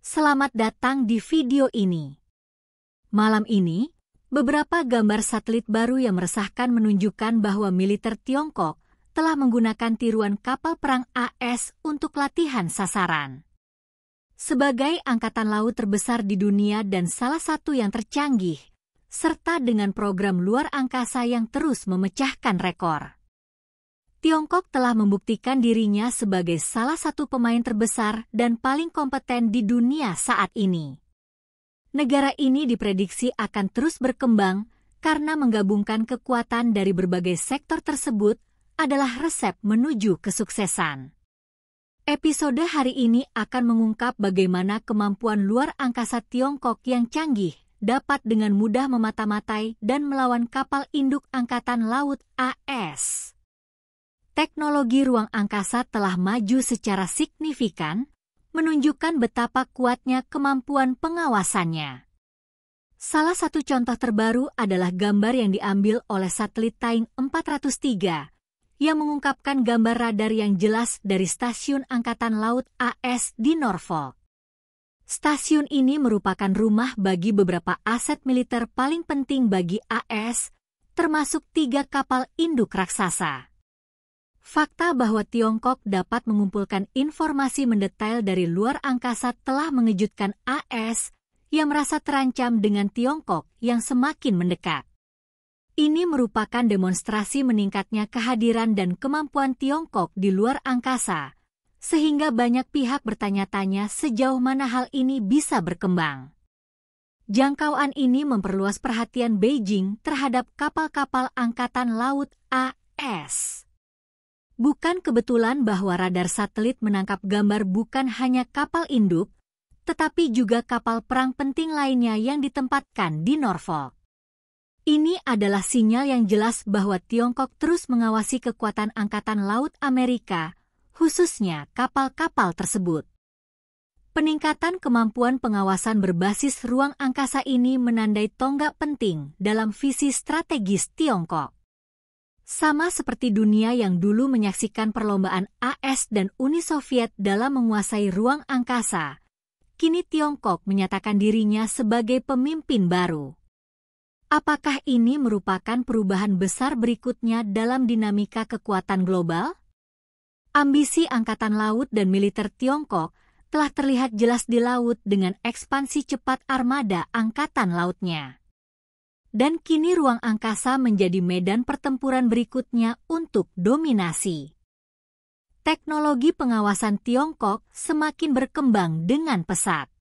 Selamat datang di video ini. Malam ini, beberapa gambar satelit baru yang meresahkan menunjukkan bahwa militer Tiongkok telah menggunakan tiruan kapal perang AS untuk latihan sasaran. Sebagai angkatan laut terbesar di dunia dan salah satu yang tercanggih, serta dengan program luar angkasa yang terus memecahkan rekor. Tiongkok telah membuktikan dirinya sebagai salah satu pemain terbesar dan paling kompeten di dunia saat ini. Negara ini diprediksi akan terus berkembang karena menggabungkan kekuatan dari berbagai sektor tersebut adalah resep menuju kesuksesan. Episode hari ini akan mengungkap bagaimana kemampuan luar angkasa Tiongkok yang canggih dapat dengan mudah memata-matai dan melawan kapal induk Angkatan Laut AS. Teknologi ruang angkasa telah maju secara signifikan, menunjukkan betapa kuatnya kemampuan pengawasannya. Salah satu contoh terbaru adalah gambar yang diambil oleh satelit Taing 403, yang mengungkapkan gambar radar yang jelas dari Stasiun Angkatan Laut AS di Norfolk. Stasiun ini merupakan rumah bagi beberapa aset militer paling penting bagi AS, termasuk 3 kapal induk raksasa. Fakta bahwa Tiongkok dapat mengumpulkan informasi mendetail dari luar angkasa telah mengejutkan AS yang merasa terancam dengan Tiongkok yang semakin mendekat. Ini merupakan demonstrasi meningkatnya kehadiran dan kemampuan Tiongkok di luar angkasa, sehingga banyak pihak bertanya-tanya sejauh mana hal ini bisa berkembang. Jangkauan ini memperluas perhatian Beijing terhadap kapal-kapal Angkatan Laut AS. Bukan kebetulan bahwa radar satelit menangkap gambar bukan hanya kapal induk, tetapi juga kapal perang penting lainnya yang ditempatkan di Norfolk. Ini adalah sinyal yang jelas bahwa Tiongkok terus mengawasi kekuatan Angkatan Laut Amerika, khususnya kapal-kapal tersebut. Peningkatan kemampuan pengawasan berbasis ruang angkasa ini menandai tonggak penting dalam visi strategis Tiongkok. Sama seperti dunia yang dulu menyaksikan perlombaan AS dan Uni Soviet dalam menguasai ruang angkasa, kini Tiongkok menyatakan dirinya sebagai pemimpin baru. Apakah ini merupakan perubahan besar berikutnya dalam dinamika kekuatan global? Ambisi Angkatan Laut dan militer Tiongkok telah terlihat jelas di laut dengan ekspansi cepat armada Angkatan Lautnya. Dan kini ruang angkasa menjadi medan pertempuran berikutnya untuk dominasi. Teknologi pengawasan Tiongkok semakin berkembang dengan pesat.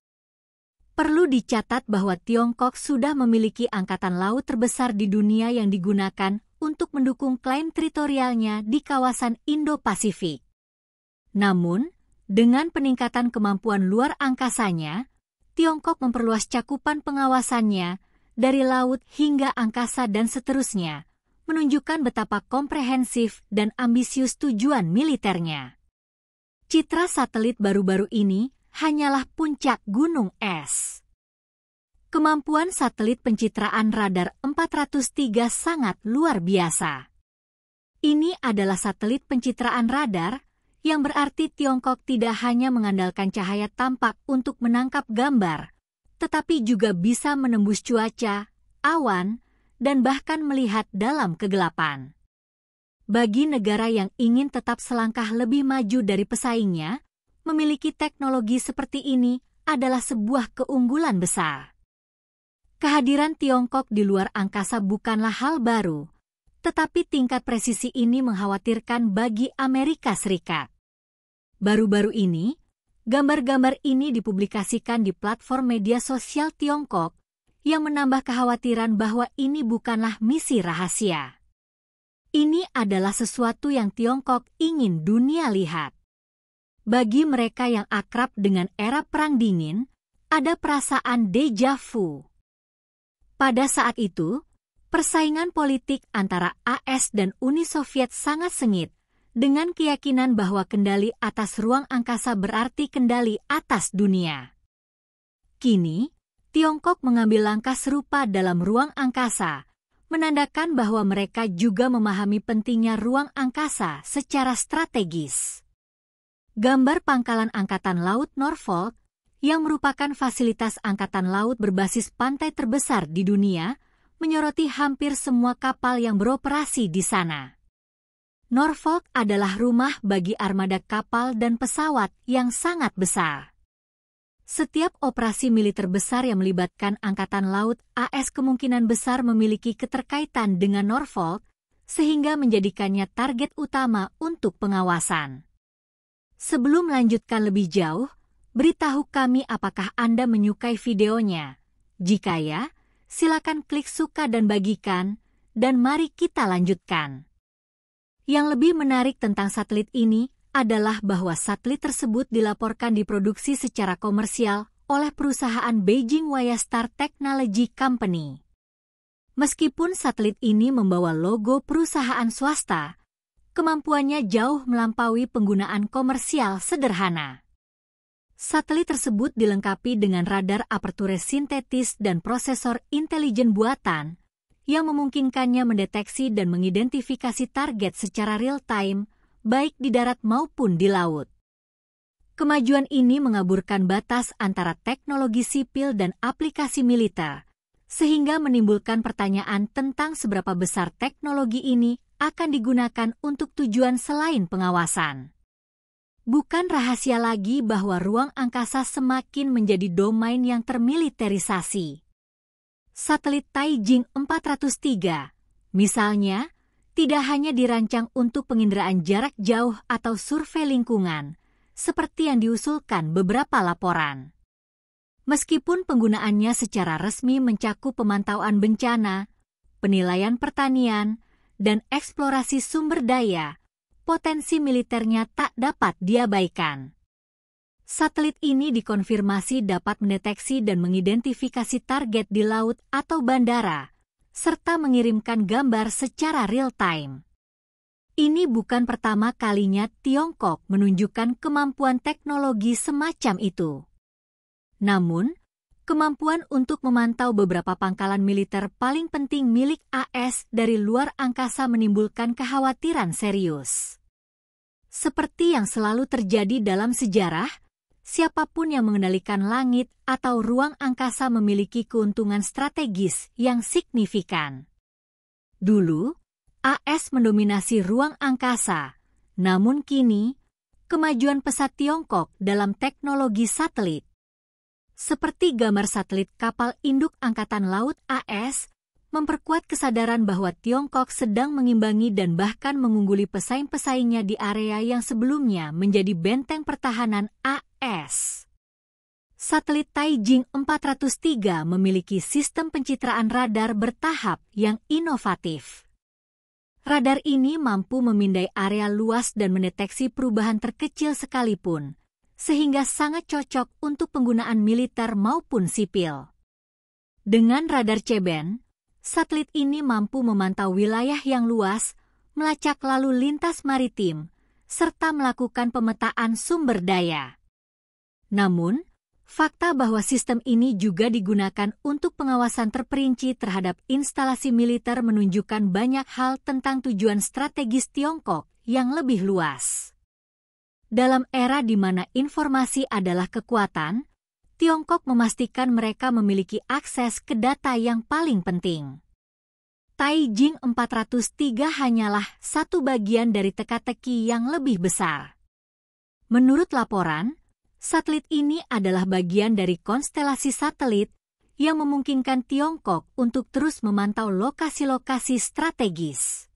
Perlu dicatat bahwa Tiongkok sudah memiliki angkatan laut terbesar di dunia yang digunakan untuk mendukung klaim teritorialnya di kawasan Indo-Pasifik. Namun, dengan peningkatan kemampuan luar angkasanya, Tiongkok memperluas cakupan pengawasannya dari laut hingga angkasa dan seterusnya, menunjukkan betapa komprehensif dan ambisius tujuan militernya. Citra satelit baru-baru ini hanyalah puncak gunung es. Kemampuan satelit pencitraan radar 403 sangat luar biasa. Ini adalah satelit pencitraan radar, yang berarti Tiongkok tidak hanya mengandalkan cahaya tampak untuk menangkap gambar, tetapi juga bisa menembus cuaca, awan, dan bahkan melihat dalam kegelapan. Bagi negara yang ingin tetap selangkah lebih maju dari pesaingnya, memiliki teknologi seperti ini adalah sebuah keunggulan besar. Kehadiran Tiongkok di luar angkasa bukanlah hal baru, tetapi tingkat presisi ini mengkhawatirkan bagi Amerika Serikat. Baru-baru ini, gambar-gambar ini dipublikasikan di platform media sosial Tiongkok yang menambah kekhawatiran bahwa ini bukanlah misi rahasia. Ini adalah sesuatu yang Tiongkok ingin dunia lihat. Bagi mereka yang akrab dengan era Perang Dingin, ada perasaan deja vu. Pada saat itu, persaingan politik antara AS dan Uni Soviet sangat sengit, dengan keyakinan bahwa kendali atas ruang angkasa berarti kendali atas dunia. Kini, Tiongkok mengambil langkah serupa dalam ruang angkasa, menandakan bahwa mereka juga memahami pentingnya ruang angkasa secara strategis. Gambar pangkalan Angkatan Laut Norfolk yang merupakan fasilitas angkatan laut berbasis pantai terbesar di dunia, menyoroti hampir semua kapal yang beroperasi di sana. Norfolk adalah rumah bagi armada kapal dan pesawat yang sangat besar. Setiap operasi militer besar yang melibatkan Angkatan Laut AS kemungkinan besar memiliki keterkaitan dengan Norfolk, sehingga menjadikannya target utama untuk pengawasan. Sebelum melanjutkan lebih jauh, beritahu kami apakah Anda menyukai videonya. Jika ya, silakan klik suka dan bagikan, dan mari kita lanjutkan. Yang lebih menarik tentang satelit ini adalah bahwa satelit tersebut dilaporkan diproduksi secara komersial oleh perusahaan Beijing Wyastar Technology Company. Meskipun satelit ini membawa logo perusahaan swasta, kemampuannya jauh melampaui penggunaan komersial sederhana. Satelit tersebut dilengkapi dengan radar aperture sintetis dan prosesor intelijen buatan yang memungkinkannya mendeteksi dan mengidentifikasi target secara real-time, baik di darat maupun di laut. Kemajuan ini mengaburkan batas antara teknologi sipil dan aplikasi militer, sehingga menimbulkan pertanyaan tentang seberapa besar teknologi ini akan digunakan untuk tujuan selain pengawasan. Bukan rahasia lagi bahwa ruang angkasa semakin menjadi domain yang termiliterisasi. Satelit Taijing 403, misalnya, tidak hanya dirancang untuk penginderaan jarak jauh atau survei lingkungan, seperti yang diusulkan beberapa laporan. Meskipun penggunaannya secara resmi mencakup pemantauan bencana, penilaian pertanian, dan eksplorasi sumber daya, potensi militernya tak dapat diabaikan. Satelit ini dikonfirmasi dapat mendeteksi dan mengidentifikasi target di laut atau bandara, serta mengirimkan gambar secara real-time. Ini bukan pertama kalinya Tiongkok menunjukkan kemampuan teknologi semacam itu. Namun, kemampuan untuk memantau beberapa pangkalan militer paling penting milik AS dari luar angkasa menimbulkan kekhawatiran serius. Seperti yang selalu terjadi dalam sejarah, siapapun yang mengendalikan langit atau ruang angkasa memiliki keuntungan strategis yang signifikan. Dulu, AS mendominasi ruang angkasa, namun kini, kemajuan pesat Tiongkok dalam teknologi satelit, seperti gambar satelit kapal induk Angkatan Laut AS, memperkuat kesadaran bahwa Tiongkok sedang mengimbangi dan bahkan mengungguli pesaing-pesaingnya di area yang sebelumnya menjadi benteng pertahanan AS. Satelit Taijing 403 memiliki sistem pencitraan radar bertahap yang inovatif. Radar ini mampu memindai area luas dan mendeteksi perubahan terkecil sekalipun, sehingga sangat cocok untuk penggunaan militer maupun sipil. Dengan radar C-band, satelit ini mampu memantau wilayah yang luas, melacak lalu lintas maritim, serta melakukan pemetaan sumber daya. Namun, fakta bahwa sistem ini juga digunakan untuk pengawasan terperinci terhadap instalasi militer menunjukkan banyak hal tentang tujuan strategis Tiongkok yang lebih luas. Dalam era di mana informasi adalah kekuatan, Tiongkok memastikan mereka memiliki akses ke data yang paling penting. Taijing 403 hanyalah satu bagian dari teka-teki yang lebih besar. Menurut laporan, satelit ini adalah bagian dari konstelasi satelit yang memungkinkan Tiongkok untuk terus memantau lokasi-lokasi strategis.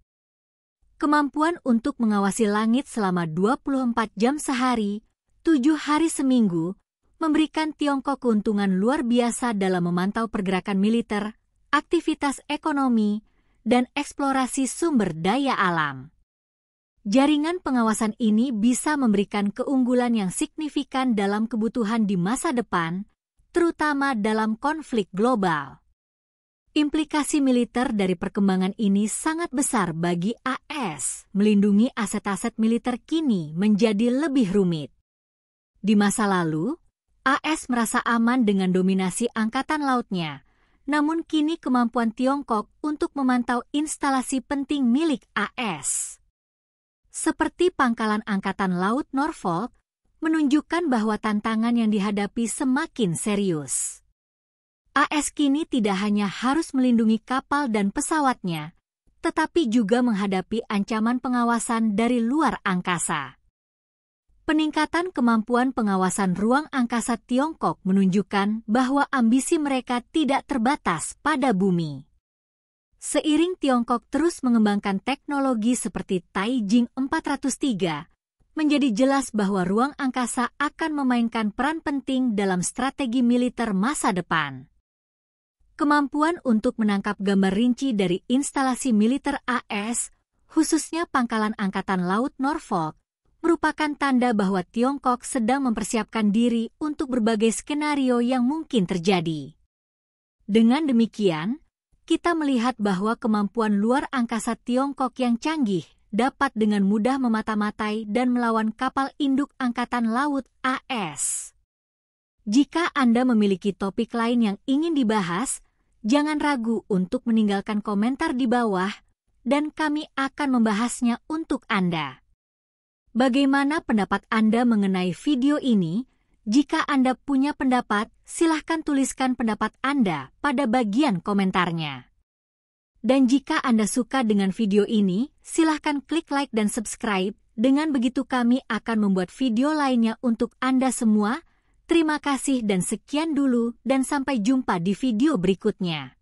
Kemampuan untuk mengawasi langit selama 24 jam sehari, 7 hari seminggu, memberikan Tiongkok keuntungan luar biasa dalam memantau pergerakan militer, aktivitas ekonomi, dan eksplorasi sumber daya alam. Jaringan pengawasan ini bisa memberikan keunggulan yang signifikan dalam kebutuhan di masa depan, terutama dalam konflik global. Implikasi militer dari perkembangan ini sangat besar bagi AS. Melindungi aset-aset militer kini menjadi lebih rumit. Di masa lalu, AS merasa aman dengan dominasi angkatan lautnya, namun kini kemampuan Tiongkok untuk memantau instalasi penting milik AS, seperti pangkalan Angkatan Laut Norfolk, menunjukkan bahwa tantangan yang dihadapi semakin serius. AS kini tidak hanya harus melindungi kapal dan pesawatnya, tetapi juga menghadapi ancaman pengawasan dari luar angkasa. Peningkatan kemampuan pengawasan ruang angkasa Tiongkok menunjukkan bahwa ambisi mereka tidak terbatas pada bumi. Seiring Tiongkok terus mengembangkan teknologi seperti Taijing 403, menjadi jelas bahwa ruang angkasa akan memainkan peran penting dalam strategi militer masa depan. Kemampuan untuk menangkap gambar rinci dari instalasi militer AS, khususnya Pangkalan Angkatan Laut Norfolk, merupakan tanda bahwa Tiongkok sedang mempersiapkan diri untuk berbagai skenario yang mungkin terjadi. Dengan demikian, kita melihat bahwa kemampuan luar angkasa Tiongkok yang canggih dapat dengan mudah memata-matai dan melawan kapal induk Angkatan Laut AS. Jika Anda memiliki topik lain yang ingin dibahas, jangan ragu untuk meninggalkan komentar di bawah, dan kami akan membahasnya untuk Anda. Bagaimana pendapat Anda mengenai video ini? Jika Anda punya pendapat, silahkan tuliskan pendapat Anda pada bagian komentarnya. Dan jika Anda suka dengan video ini, silahkan klik like dan subscribe. Dengan begitu kami akan membuat video lainnya untuk Anda semua. Terima kasih dan sekian dulu, dan sampai jumpa di video berikutnya.